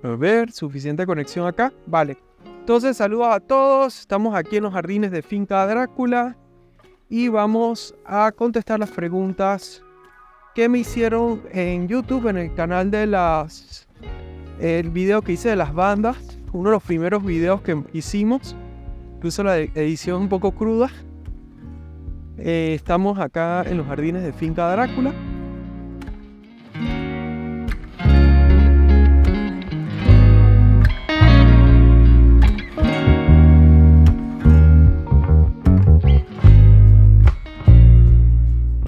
A ver, suficiente conexión acá. Vale. Entonces, saludos a todos. Estamos aquí en los jardines de Finca Drácula. Y vamos a contestar las preguntas que me hicieron en YouTube, en el canal de el video que hice de las bandas. Uno de los primeros videos que hicimos. Incluso la edición un poco cruda. Estamos acá en los jardines de Finca Drácula.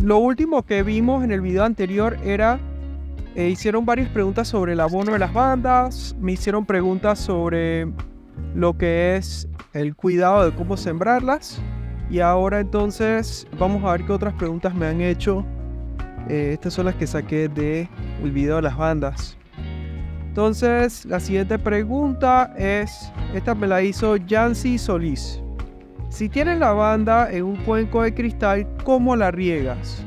Lo último que vimos en el video anterior era, hicieron varias preguntas sobre el abono de las bandas, me hicieron preguntas sobre lo que es el cuidado de cómo sembrarlas, y ahora entonces vamos a ver qué otras preguntas me han hecho. Estas son las que saqué del video de las bandas. Entonces la siguiente pregunta es, esta me la hizo Yancy Solís. Si tienes la banda en un cuenco de cristal, ¿cómo la riegas?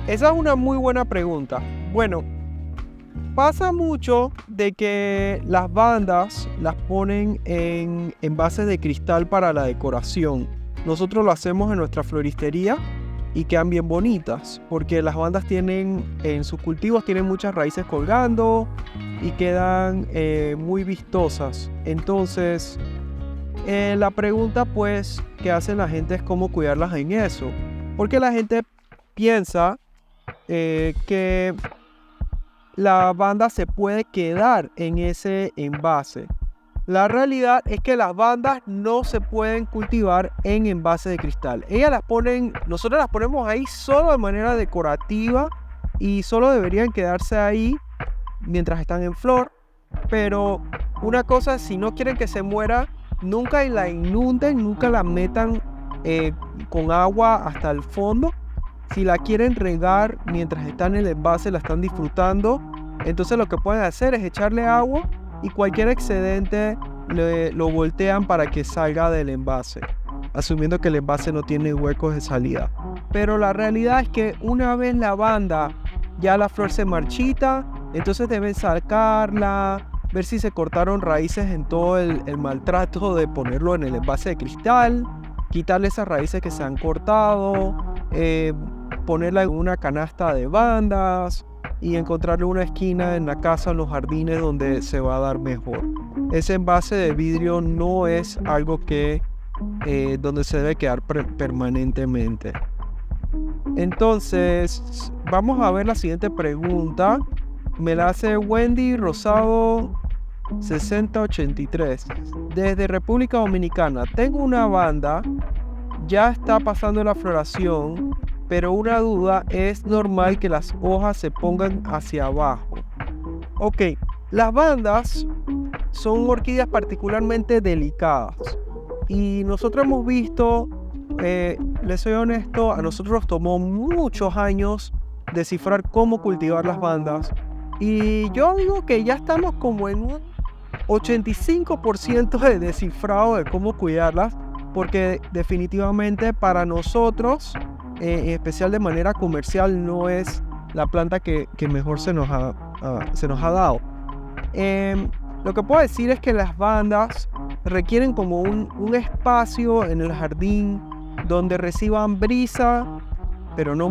Esa es una muy buena pregunta. Bueno, pasa mucho de que las bandas las ponen en envases de cristal para la decoración. Nosotros lo hacemos en nuestra floristería y quedan bien bonitas, porque las bandas en sus cultivos tienen muchas raíces colgando y quedan muy vistosas. Entonces, la pregunta pues que hace la gente es cómo cuidarlas en eso, porque la gente piensa que la banda se puede quedar en ese envase. La realidad es que las bandas no se pueden cultivar en envases de cristal. Nosotros las ponemos ahí solo de manera decorativa y solo deberían quedarse ahí mientras están en flor. Pero una cosa es, si no quieren que se muera, nunca la inunden, nunca la metan con agua hasta el fondo. Si la quieren regar mientras están en el envase, la están disfrutando, entonces lo que pueden hacer es echarle agua y cualquier excedente lo voltean para que salga del envase, asumiendo que el envase no tiene huecos de salida. Pero la realidad es que una vez la banda, ya la flor se marchita, entonces deben sacarla, ver si se cortaron raíces en todo el maltrato de ponerlo en el envase de cristal, quitarle esas raíces que se han cortado, ponerla en una canasta de bandas y encontrarle una esquina en la casa, en los jardines, donde se va a dar mejor. Ese envase de vidrio no es algo donde se debe quedar permanentemente. Entonces, vamos a ver la siguiente pregunta. Me la hace Wendy Rosado 6083 desde República Dominicana. Tengo una banda, ya está pasando la floración, pero una duda, ¿es normal que las hojas se pongan hacia abajo? Ok, las bandas son orquídeas particularmente delicadas y nosotros hemos visto, les soy honesto, a nosotros nos tomó muchos años descifrar cómo cultivar las bandas, y yo digo que ya estamos como en un 85% de descifrado de cómo cuidarlas, porque definitivamente para nosotros, en especial de manera comercial, no es la planta que mejor se nos ha dado. Lo que puedo decir es que las bandas requieren como un espacio en el jardín donde reciban brisa, pero no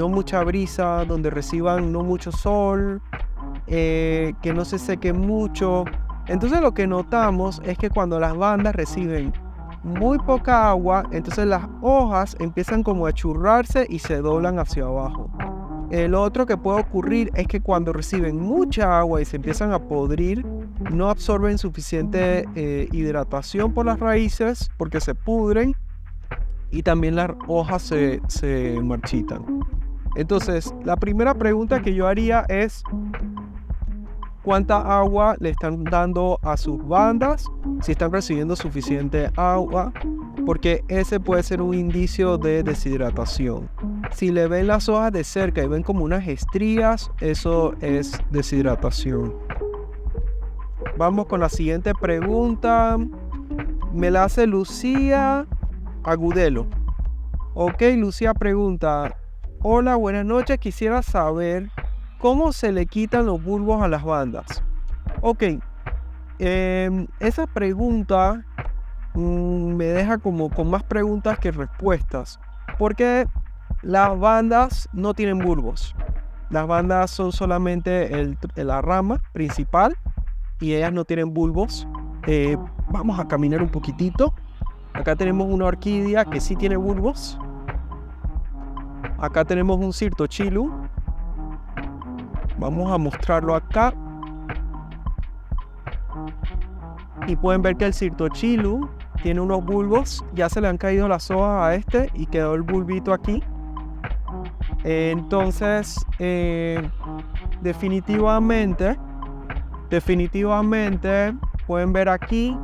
mucha brisa, donde reciban no mucho sol, que no se seque mucho. Entonces lo que notamos es que cuando las bandas reciben muy poca agua, entonces las hojas empiezan como a churrarse y se doblan hacia abajo. Lo otro que puede ocurrir es que cuando reciben mucha agua y se empiezan a podrir, no absorben suficiente hidratación por las raíces, porque se pudren, y también las hojas se marchitan. Entonces, la primera pregunta que yo haría es: ¿cuánta agua le están dando a sus bandas? Si están recibiendo suficiente agua, porque ese puede ser un indicio de deshidratación. Si le ven las hojas de cerca y ven como unas estrías, eso es deshidratación. Vamos con la siguiente pregunta. Me la hace Lucía Agudelo. Ok, Lucía pregunta: hola, buenas noches, quisiera saber cómo se le quitan los bulbos a las bandas. Ok, esa pregunta me deja como con más preguntas que respuestas. Porque las bandas no tienen bulbos. Las bandas son solamente la rama principal y ellas no tienen bulbos. Vamos a caminar un poquitito. Acá tenemos una orquídea que sí tiene bulbos. Acá tenemos un Cyrtochilum. Vamos a mostrarlo acá. Y pueden ver que el Cyrtochilum tiene unos bulbos. Ya se le han caído las hojas a este y quedó el bulbito aquí. Entonces, definitivamente pueden ver aquí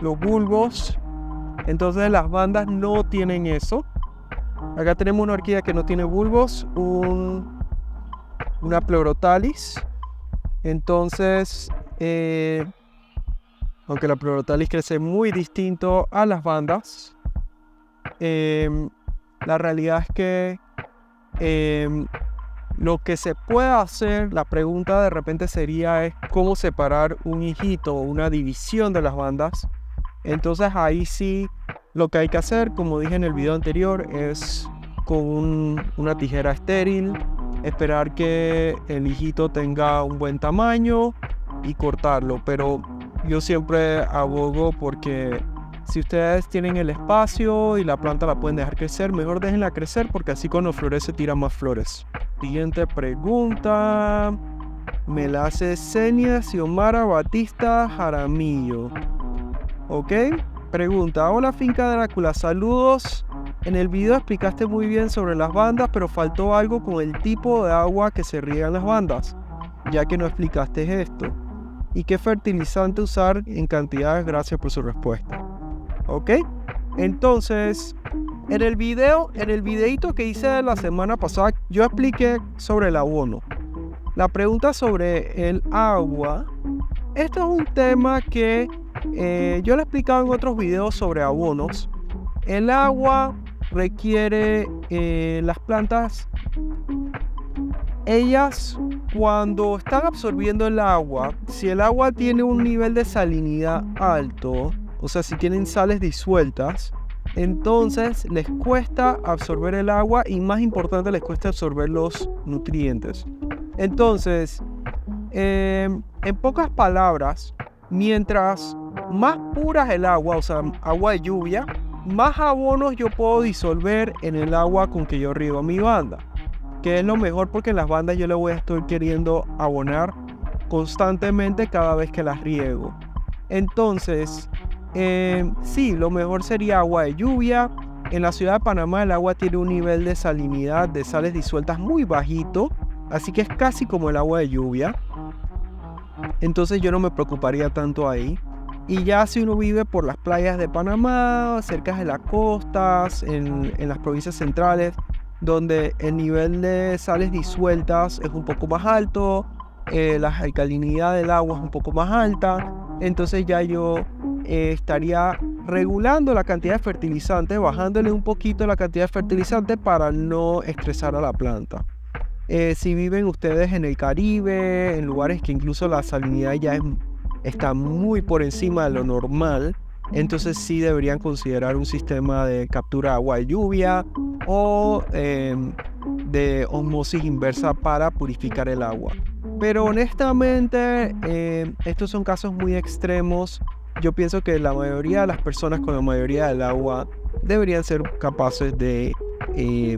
los bulbos. Entonces las bandas no tienen eso. Acá tenemos una orquídea que no tiene bulbos, una Pleurotalis. Entonces, aunque la Pleurotalis crece muy distinto a las bandas, la realidad es que lo que se puede hacer, la pregunta de repente sería es cómo separar un hijito o una división de las bandas. Entonces ahí sí lo que hay que hacer, como dije en el video anterior, es con una tijera estéril, esperar que el hijito tenga un buen tamaño y cortarlo. Pero yo siempre abogo porque si ustedes tienen el espacio y la planta la pueden dejar crecer, mejor déjenla crecer porque así cuando florece tira más flores. Siguiente pregunta me la hace Xenia Xiomara Batista Jaramillo. Ok, pregunta: hola Finca Drácula, saludos. En el video explicaste muy bien sobre las bandas, pero faltó algo con el tipo de agua que se riegan las bandas, ya que no explicaste esto. ¿Y qué fertilizante usar en cantidades? Gracias por su respuesta. Ok, entonces en el videito que hice la semana pasada, yo expliqué sobre el abono. La pregunta sobre el agua, esto es un tema que yo lo he explicado en otros videos sobre abonos. El agua requiere, las plantas, ellas cuando están absorbiendo el agua, si el agua tiene un nivel de salinidad alto, o sea, si tienen sales disueltas, entonces les cuesta absorber el agua y, más importante, les cuesta absorber los nutrientes. Entonces, en pocas palabras, mientras más pura es el agua, o sea, agua de lluvia, más abonos yo puedo disolver en el agua con que yo riego mi banda, que es lo mejor porque en las bandas yo le voy a estar queriendo abonar constantemente cada vez que las riego. Entonces, sí, lo mejor sería agua de lluvia. En la ciudad de Panamá el agua tiene un nivel de salinidad de sales disueltas muy bajito, así que es casi como el agua de lluvia. Entonces yo no me preocuparía tanto ahí. Y ya si uno vive por las playas de Panamá, cerca de las costas, en las provincias centrales, donde el nivel de sales disueltas es un poco más alto, la alcalinidad del agua es un poco más alta, entonces ya yo estaría regulando la cantidad de fertilizante, bajándole un poquito la cantidad de fertilizante para no estresar a la planta. Si viven ustedes en el Caribe, en lugares que incluso la salinidad ya está muy por encima de lo normal, entonces sí deberían considerar un sistema de captura de agua de lluvia o de osmosis inversa para purificar el agua. Pero honestamente, estos son casos muy extremos. Yo pienso que la mayoría de las personas con la mayoría del agua deberían ser capaces de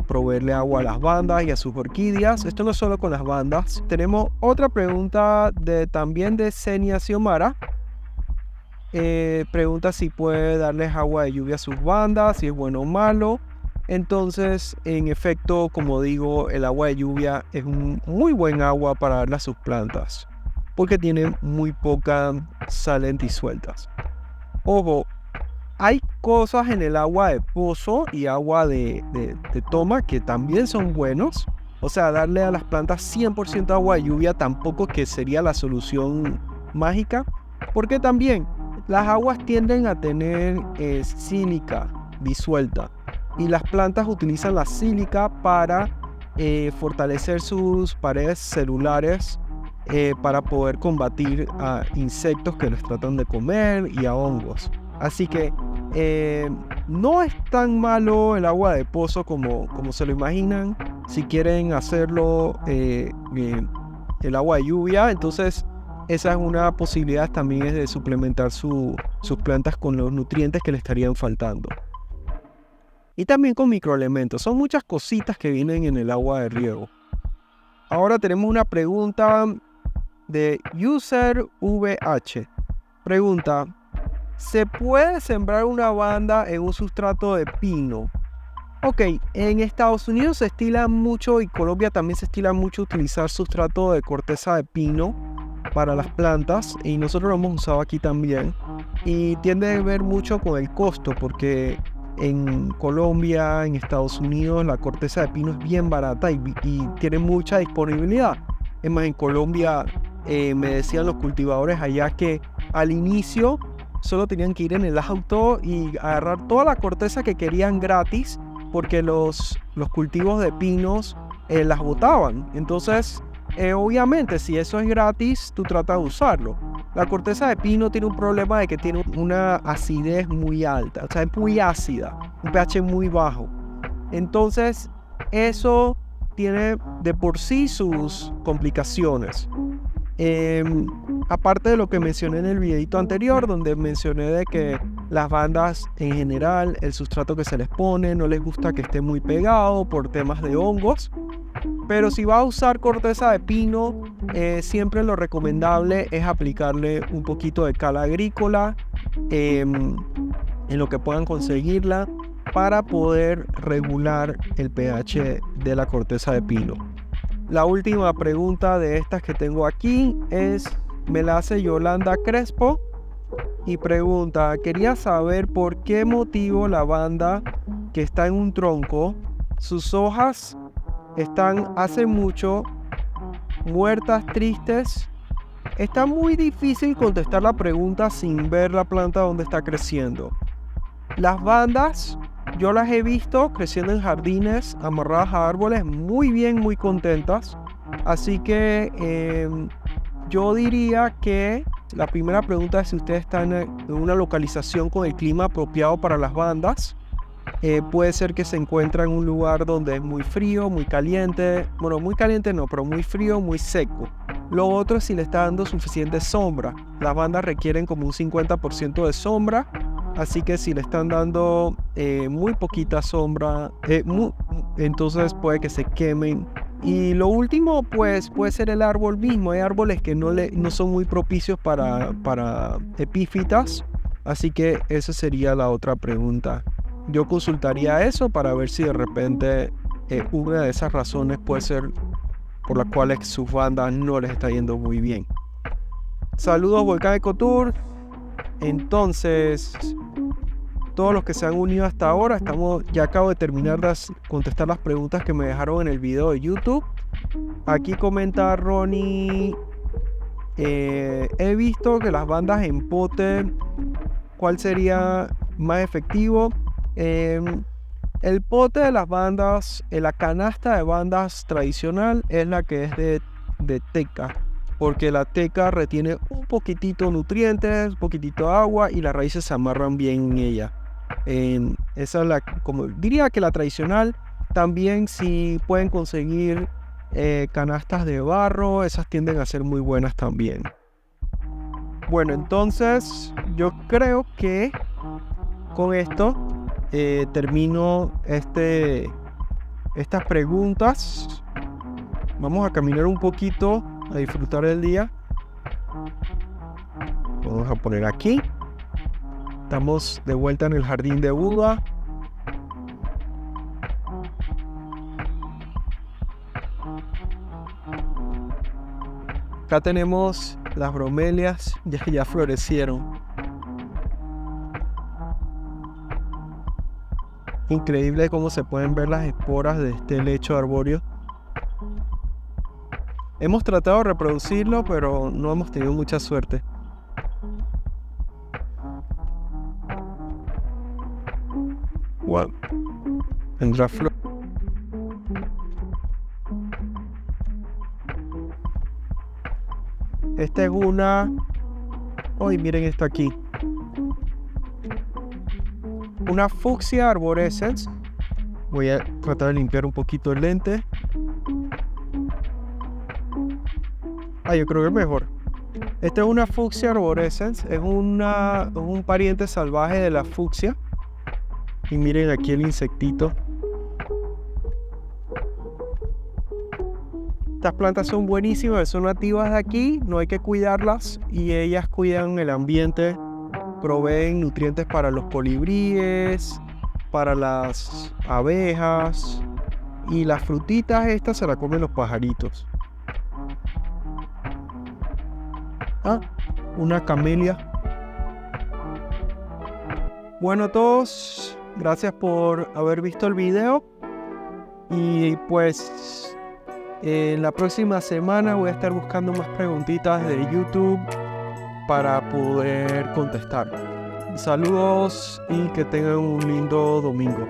proveerle agua a las bandas y a sus orquídeas. Esto no es solo con las bandas. Tenemos otra pregunta también de Xenia Xiomara. Pregunta si puede darles agua de lluvia a sus bandas, si es bueno o malo. Entonces, en efecto, como digo, el agua de lluvia es un muy buen agua para darle a sus plantas, porque tiene muy poca sales disueltas. Ojo, hay cosas en el agua de pozo y agua de toma que también son buenos. O sea, darle a las plantas 100% agua de lluvia tampoco que sería la solución mágica, porque también las aguas tienden a tener sílica disuelta y las plantas utilizan la sílica para fortalecer sus paredes celulares para poder combatir a insectos que los tratan de comer y a hongos. Así que no es tan malo el agua de pozo como se lo imaginan. Si quieren hacerlo el agua de lluvia, entonces esa es una posibilidad también, es de suplementar sus plantas con los nutrientes que le estarían faltando. Y también con microelementos. Son muchas cositas que vienen en el agua de riego. Ahora tenemos una pregunta de User VH. Pregunta: ¿se puede sembrar una banda en un sustrato de pino? Ok, en Estados Unidos se estila mucho, y Colombia también se estila mucho, utilizar sustrato de corteza de pino para las plantas, y nosotros lo hemos usado aquí también, y tiende a ver mucho con el costo, porque en Colombia, en Estados Unidos, la corteza de pino es bien barata y tiene mucha disponibilidad. Es más, en Colombia me decían los cultivadores allá que al inicio solo tenían que ir en el auto y agarrar toda la corteza que querían gratis, porque los cultivos de pinos las botaban. Entonces, obviamente, si eso es gratis, tú tratas de usarlo. La corteza de pino tiene un problema de que tiene una acidez muy alta, o sea, es muy ácida, un pH muy bajo. Entonces, eso tiene de por sí sus complicaciones. Aparte de lo que mencioné en el videito anterior, donde mencioné de que las bandas en general, el sustrato que se les pone no les gusta que esté muy pegado por temas de hongos. Pero si vas a usar corteza de pino, siempre lo recomendable es aplicarle un poquito de cal agrícola en lo que puedan conseguirla, para poder regular el pH de la corteza de pino. La última pregunta de estas que tengo aquí me la hace Yolanda Crespo, y pregunta: quería saber por qué motivo la banda que está en un tronco, sus hojas están hace mucho muertas, tristes. Está muy difícil contestar la pregunta sin ver la planta donde está creciendo. Las bandas yo las he visto creciendo en jardines, amarradas a árboles, muy bien, muy contentas. Así que yo diría que la primera pregunta es si ustedes están en una localización con el clima apropiado para las bandas. Puede ser que se encuentra en un lugar donde es muy frío, muy caliente. Bueno, muy caliente no, pero muy frío, muy seco. Lo otro es si le está dando suficiente sombra. Las bandas requieren como un 50% de sombra. Así que si le están dando muy poquita sombra, entonces puede que se quemen. Y lo último, pues, puede ser el árbol mismo. Hay árboles que no son muy propicios para epífitas. Así que esa sería la otra pregunta. Yo consultaría eso para ver si de repente una de esas razones puede ser por las cuales sus bandas no les está yendo muy bien. Saludos, Volcán Ecotour. Entonces, todos los que se han unido hasta ahora, ya acabo de terminar de contestar las preguntas que me dejaron en el video de YouTube. Aquí comenta Ronnie: he visto que las bandas en pote, ¿cuál sería más efectivo? El pote de las bandas, la canasta de bandas tradicional, es la que es de teca, porque la teca retiene un poquitito nutrientes, un poquitito de agua, y las raíces se amarran bien en ella. Esa es como diría que la tradicional. También, si pueden conseguir canastas de barro, esas tienden a ser muy buenas también. Bueno, entonces yo creo que con esto termino estas preguntas. Vamos a caminar un poquito, a disfrutar del día. Vamos a poner aquí. Estamos de vuelta en el jardín de Buda. Acá tenemos las bromelias, ya florecieron. Increíble cómo se pueden ver las esporas de este lecho arbóreo. Hemos tratado de reproducirlo, pero no hemos tenido mucha suerte. Wow. Tendrá flor. Esta es una... ¡Ay, miren esto aquí! Una Fuchsia arborescens. Voy a tratar de limpiar un poquito el lente. Yo creo que es mejor. Esta es una Fuchsia arborescens. Es un pariente salvaje de la fucsia. Y miren aquí el insectito. Estas plantas son buenísimas, son nativas de aquí, no hay que cuidarlas y ellas cuidan el ambiente, proveen nutrientes para los colibríes, para las abejas y las frutitas estas se las comen los pajaritos. Una camelia. Bueno a todos, gracias por haber visto el video y pues en la próxima semana voy a estar buscando más preguntitas de YouTube para poder contestar. Saludos y que tengan un lindo domingo.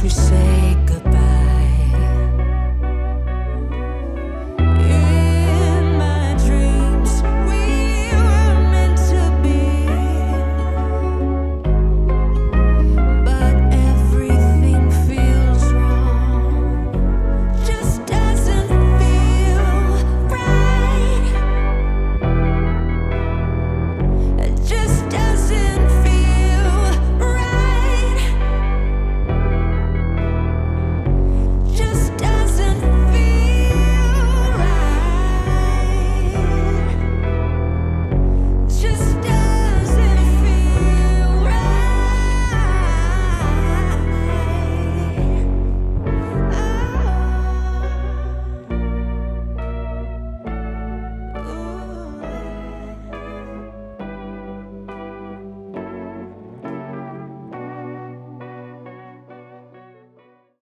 We say